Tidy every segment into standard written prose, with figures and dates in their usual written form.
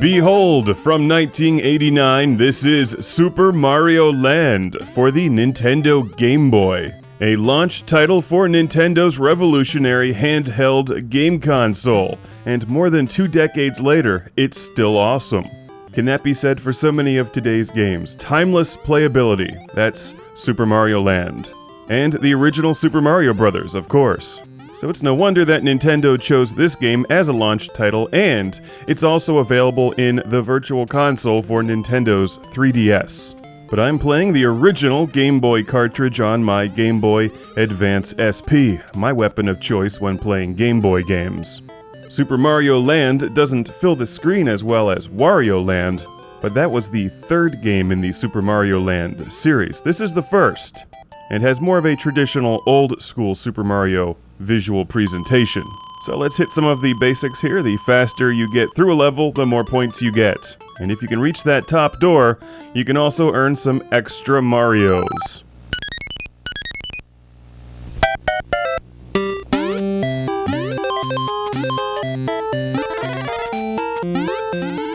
Behold, from 1989, this is Super Mario Land for the Nintendo Game Boy, a launch title for Nintendo's revolutionary handheld game console, and more than 2 decades later, it's still awesome. Can that be said for so many of today's games? Timeless playability, that's Super Mario Land. And the original Super Mario Bros., of course. So it's no wonder that Nintendo chose this game as a launch title, and it's also available in the Virtual Console for Nintendo's 3DS. But I'm playing the original Game Boy cartridge on my Game Boy Advance SP, my weapon of choice when playing Game Boy games. Super Mario Land doesn't fill the screen as well as Wario Land, but that was the 3rd game in the Super Mario Land series. This is the 1st, and has more of a traditional old-school Super Mario visual presentation. So let's hit some of the basics here. The faster you get through a level, the more points you get. And if you can reach that top door, you can also earn some extra Marios.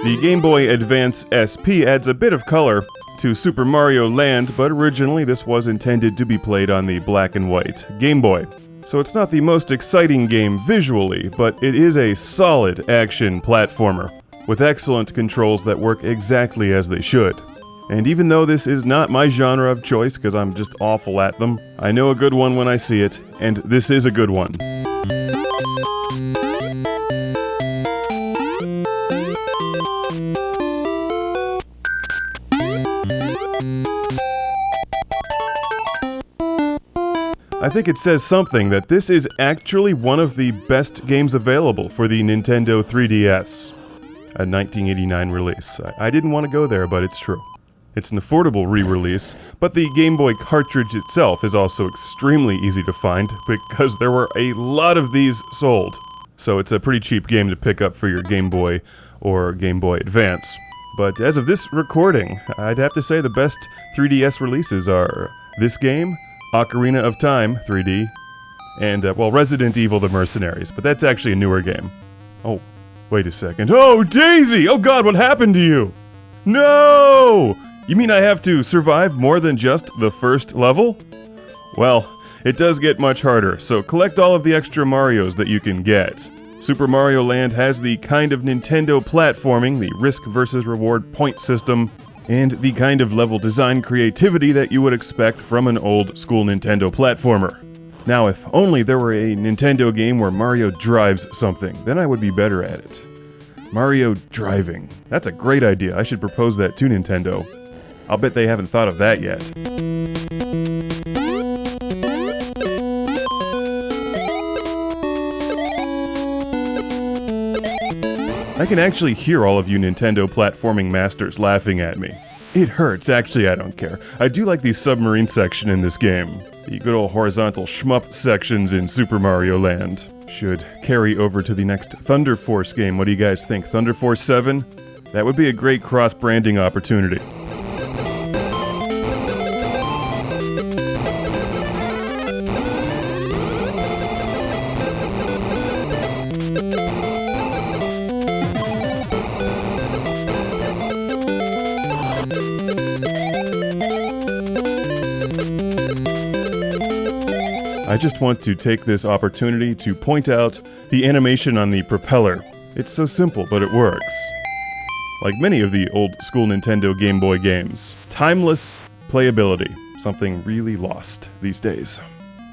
The Game Boy Advance SP adds a bit of color to Super Mario Land, but originally this was intended to be played on the black and white Game Boy. So it's not the most exciting game visually, but it is a solid action platformer, with excellent controls that work exactly as they should. And even though this is not my genre of choice, because I'm just awful at them, I know a good one when I see it, and this is a good one. I think it says something that this is actually one of the best games available for the Nintendo 3DS, a 1989 release. I didn't want to go there, but it's true. It's an affordable re-release, but the Game Boy cartridge itself is also extremely easy to find because there were a lot of these sold. So it's a pretty cheap game to pick up for your Game Boy or Game Boy Advance. But as of this recording, I'd have to say the best 3DS releases are this game, Ocarina of Time 3D, and, Resident Evil: The Mercenaries, but that's actually a newer game. Oh, wait a second. Oh, Daisy! Oh god, what happened to you? No! You mean I have to survive more than just the first level? Well, it does get much harder, so collect all of the extra Marios that you can get. Super Mario Land has the kind of Nintendo platforming, the risk versus reward point system, and the kind of level design creativity that you would expect from an old-school Nintendo platformer. Now, if only there were a Nintendo game where Mario drives something, then I would be better at it. Mario driving. That's a great idea. I should propose that to Nintendo. I'll bet they haven't thought of that yet. I can actually hear all of you Nintendo platforming masters laughing at me. It hurts, actually I don't care. I do like the submarine section in this game. The good old horizontal shmup sections in Super Mario Land should carry over to the next Thunder Force game. What do you guys think? Thunder Force 7? That would be a great cross-branding opportunity. I just want to take this opportunity to point out the animation on the propeller. It's so simple, but it works. Like many of the old-school Nintendo Game Boy games. Timeless playability, something really lost these days.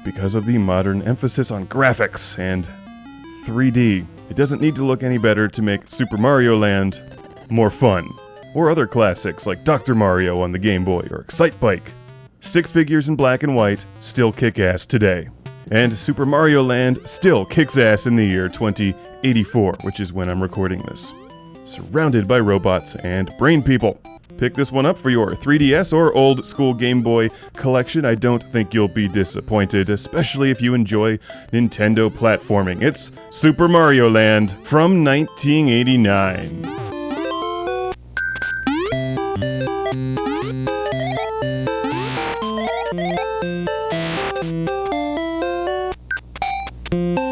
Because of the modern emphasis on graphics and 3D, it doesn't need to look any better to make Super Mario Land more fun. Or other classics like Dr. Mario on the Game Boy or Excitebike. Stick figures in black and white still kick ass today. And Super Mario Land still kicks ass in the year 2084, which is when I'm recording this. Surrounded by robots and brain people. Pick this one up for your 3DS or old school Game Boy collection. I don't think you'll be disappointed, especially if you enjoy Nintendo platforming. It's Super Mario Land from 1989. you